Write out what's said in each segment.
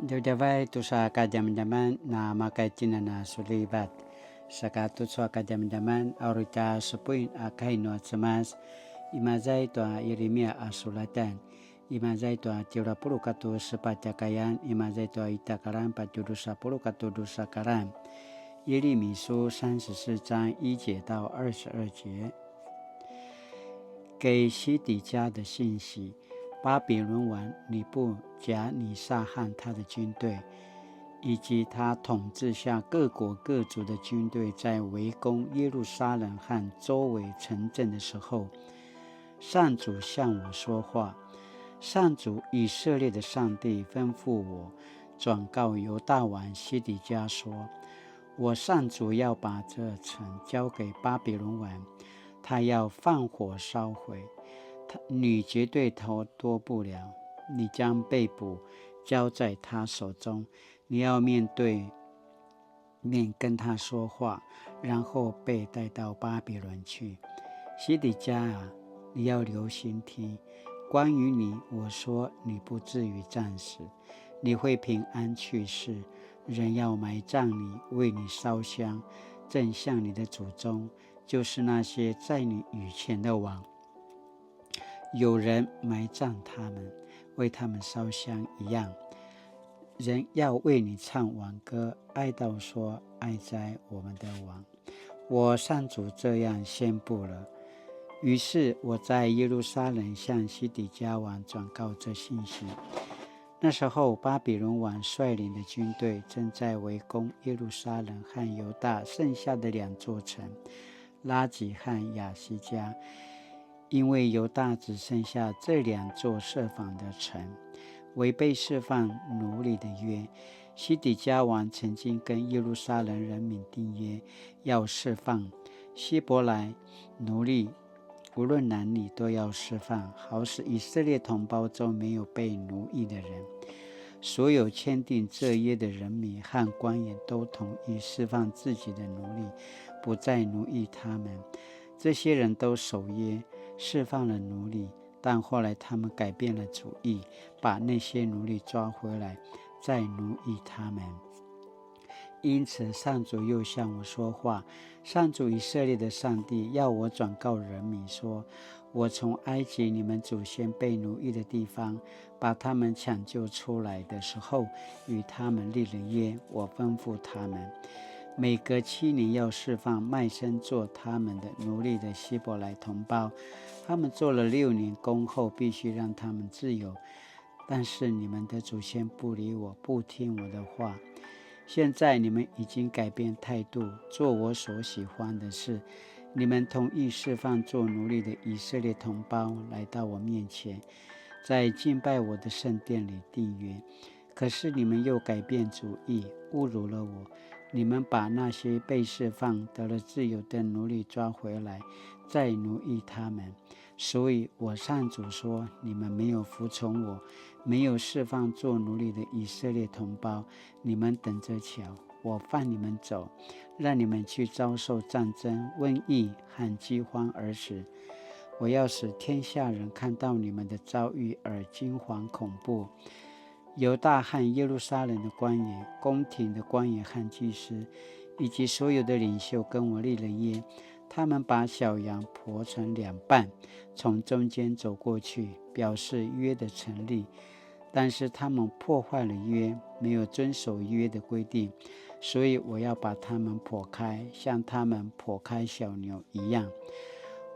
Dudavai tu sa kadam-daman na makaitina na sulibat. Sakatu sa kadam-daman aurita supuin akaino atsamas imazai to Yeremia asulatan. Imazai to 30 sepatakayan imazai to itakaran 40sakaran。耶利米书34章1节到22节，给西底家的信息。巴比伦王尼布甲尼撒和他的军队，以及他统治下各国各族的军队，在围攻耶路撒冷和周围城镇的时候，上主向我说话。上主以色列的上帝吩咐我转告犹大王西底家说：我上主要把这城交给巴比伦王，他要放火烧毁，你绝对逃脱不了，你将被捕，交在他手中。你要面对面跟他说话，然后被带到巴比伦去。西底家啊，你要留心听，关于你，我说你不至于战死，你会平安去世。人要埋葬你，为你烧香，正像你的祖宗，就是那些在你以前的王，有人埋葬他们，为他们烧香一样。人要为你唱挽歌，哀悼说：哀哉我们的王！我上主这样宣布了。于是我在耶路撒冷向西底家王转告这信息。那时候巴比伦王率领的军队正在围攻耶路撒冷和犹大剩下的2座城，拉吉和亚西加。因为犹大只剩下这2座设防的城，违背释放奴隶的约。西底家王曾经跟耶路撒冷人民订约，要释放希伯来奴隶，无论男女都要释放，好使以色列同胞中没有被奴役的人。所有签订这约的人民和官员都同意释放自己的奴隶，不再奴役他们。这些人都守约，释放了奴隶，但后来他们改变了主意，把那些奴隶抓回来，再奴役他们。因此上主又向我说话。上主以色列的上帝要我转告人民说：我从埃及你们祖先被奴役的地方把他们抢救出来的时候，与他们立了约。我吩咐他们，每隔7年要释放卖身做他们的奴隶的希伯来同胞，他们做了6年工后，必须让他们自由。但是你们的祖先不理我，不听我的话。现在你们已经改变态度，做我所喜欢的事。你们同意释放做奴隶的以色列同胞来到我面前，在敬拜我的圣殿里订约。可是你们又改变主意，侮辱了我。你们把那些被释放得了自由的奴隶抓回来，再奴役他们。所以我上主说，你们没有服从我，没有释放做奴隶的以色列同胞，你们等着瞧，我放你们走，让你们去遭受战争、瘟疫和饥荒而死。我要使天下人看到你们的遭遇而惊惶恐怖。犹大和耶路撒冷的官员、宫廷的官员和祭司，以及所有的领袖跟我立了约。他们把小羊剖成2半，从中间走过去，表示约的成立。但是他们破坏了约，没有遵守约的规定，所以我要把他们剖开，像他们剖开小牛一样。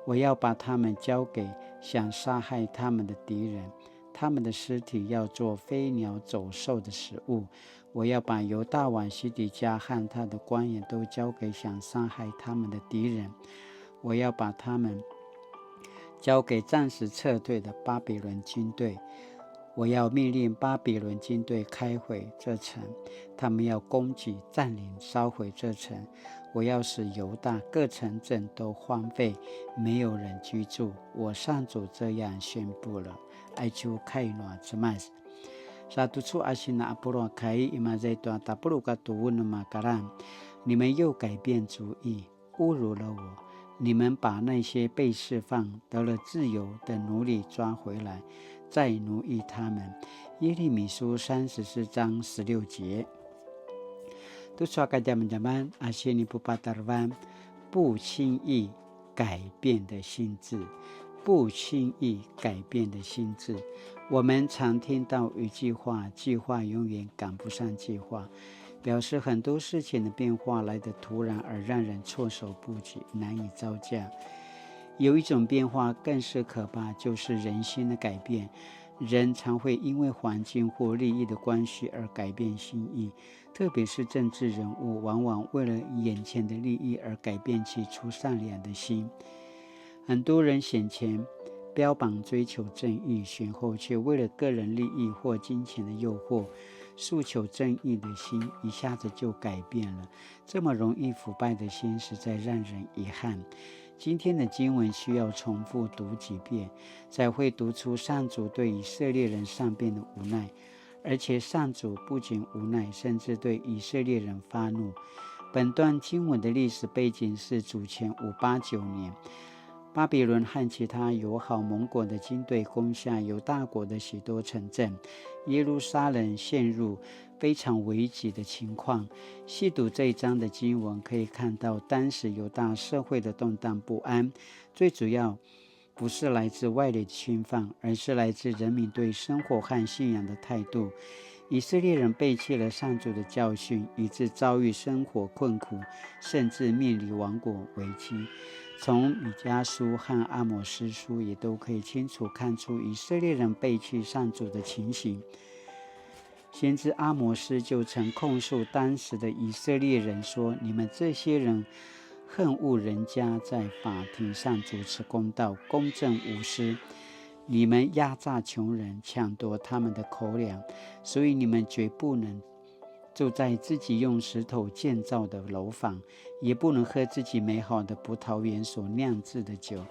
我要把他们交给想杀害他们的敌人，他们的尸体要做飞鸟走兽的食物。我要把犹大王西底家和他的官员都交给想杀害他们的敌人。我要把他们交给暂时撤退的巴比伦军队。我要命令巴比伦军队开毁这城，他们要攻击、占领、烧毁这城。我要使犹大各城镇都荒废，没有人居住。我上主这样宣布了。哀求开暖之麦。Satu cu asina apuro kai imazai tua tapuru katuun makaran，你们又改变主意，侮辱了我。你们把那些被释放得了自由的奴隶抓回来，再奴役他们，耶利米书34章16节。都说个teman-teman asini pupatarvan， 不轻易改变的心智，不轻易改变的心智。我们常听到一句话，计划永远赶不上计划，表示很多事情的变化来得突然而让人措手不及，难以招架。有一种变化更是可怕，就是人心的改变。人常会因为环境或利益的关系而改变心意，特别是政治人物，往往为了眼前的利益而改变起初善良的心。很多人先前标榜追求正义，选后却为了个人利益或金钱的诱惑，诉求正义的心一下子就改变了。这么容易腐败的心，实在让人遗憾。今天的经文需要重复读几遍，才会读出上主对以色列人善变的无奈。而且上主不仅无奈，甚至对以色列人发怒。本段经文的历史背景是主前589年，巴比伦和其他友好盟国的军队攻下犹大国的许多城镇，耶路撒冷陷入非常危急的情况。细读这一章的经文，可以看到当时犹大社会的动荡不安，最主要不是来自外力的侵犯，而是来自人民对生活和信仰的态度。以色列人背弃了上主的教训，以致遭遇生活困苦，甚至面临亡国危机。从米迦书和阿摩司书也都可以清楚看出以色列人背弃上主的情形。先知阿摩司就曾控诉当时的以色列人说：“你们这些人恨恶人家在法庭上主持公道，公正无私。你们压榨穷人，抢夺他们的口粮，所以你们绝不能住在自己用石头建造的楼房，也不能喝自己美好的葡萄园所酿制的酒。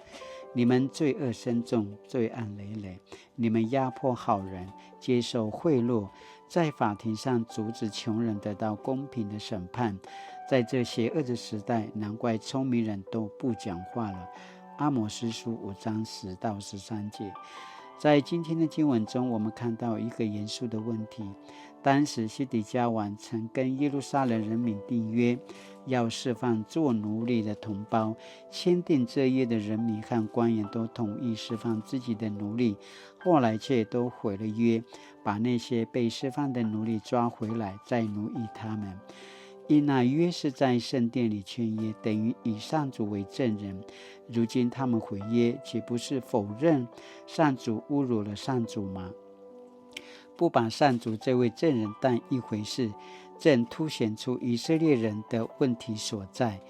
你们罪恶深重，罪案累累。你们压迫好人，接受贿赂，在法庭上阻止穷人得到公平的审判。在这邪恶的时代，难怪聪明人都不讲话了。”阿摩司书5章10到13节。在今天的经文中，我们看到一个严肃的问题。当时西底家王曾跟耶路撒冷人民订约，要释放做奴隶的同胞。签订这约的人民和官员都同意释放自己的奴隶，后来却都毁了约，把那些被释放的奴隶抓回来，再奴役他们。因那约是在圣殿里签约，等于以上主为证人。如今他们毁约，岂不是否认上主侮辱了上主吗？不把上主这位证人当一回事，正凸显出以色列人的问题所在。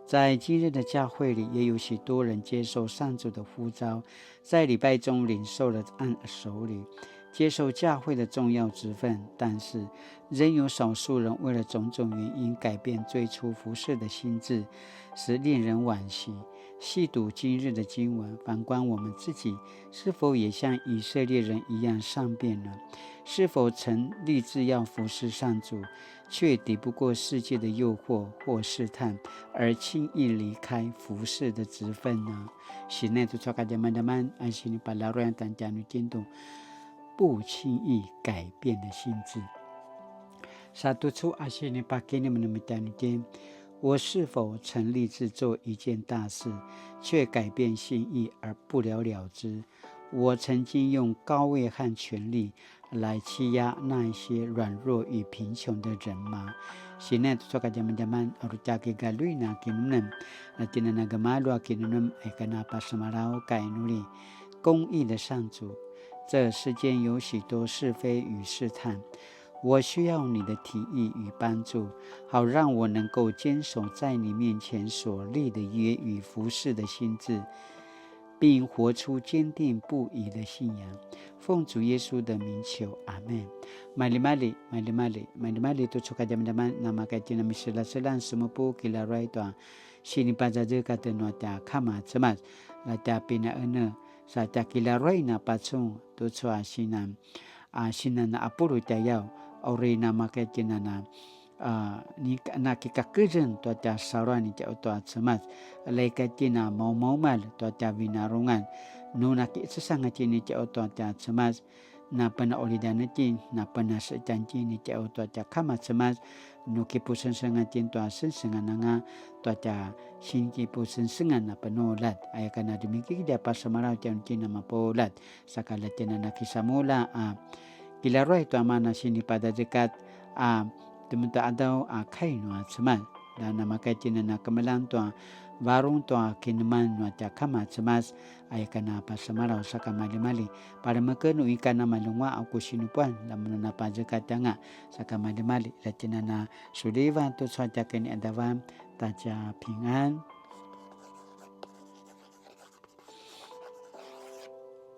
在今日的教会里，也有许多人接受上主的呼召，在礼拜中领受了按手礼，接受教会的重要职分，但是仍有少数人为了种种原因改变最初服事的心志，是令人惋惜。细读今日的经文，反观我们自己，是否也像以色列人一样善变呢？是否曾立志要服侍上主，却抵不过世界的诱惑或试探，而轻易离开服侍的职分呢？是内tu cakap teman-teman asini palaruan dan janu cintu， 不轻易改变的心智。Satu tu asini pakini menemui，我是否曾立志做一件大事，却改变心意而不了了之？我曾经用高位和权力来欺压那些软弱与贫穷的人吗？现在做个teman-teman harus jaga galuina kinunam， natina nagamalu kinunam ekana pasamarau kainuli。公义的上主，这世间有许多是非与试探。我需要你的提议与帮助，好让我能够坚守在你面前所立的约与服事的心志，并活出坚定不移的信仰。奉主耶稣的名求，阿们。Mali tu suka teman-teman nama kaitina misela-selan semupu kila rai tua sini pajaje kata nuata kama cemas lata pina ene sata kila rai na patsung tu sua sinan sinan apuru tayau ori nama kaitina na ni na kikakejen tuata sarani tua cemas lai kaitina mau mal tuata vinarungan nuna ki sesangat ini tuata cemas na pena olidanatin na pena sejanji ni jauh tua ja kama semas nuki pusen sengan tin tua sengan nanga tua ja sinki pusen sengan na penolat ayah kana dimiki dia pas semarau jam cina mapolat sakala cina na kisamula kilaroi tu amana sini pada dekat tementu adau kai no semal dan nama kai cina na kemelang tu warung tu kineman no ja kama semas ayah kana pas semarau saka mali-mali pada mekenu ikan nama lungwa aku sinupuan dan menapa dekat tanga saka mali-mali la cina na sudiva tu saja kini adawan taja pingan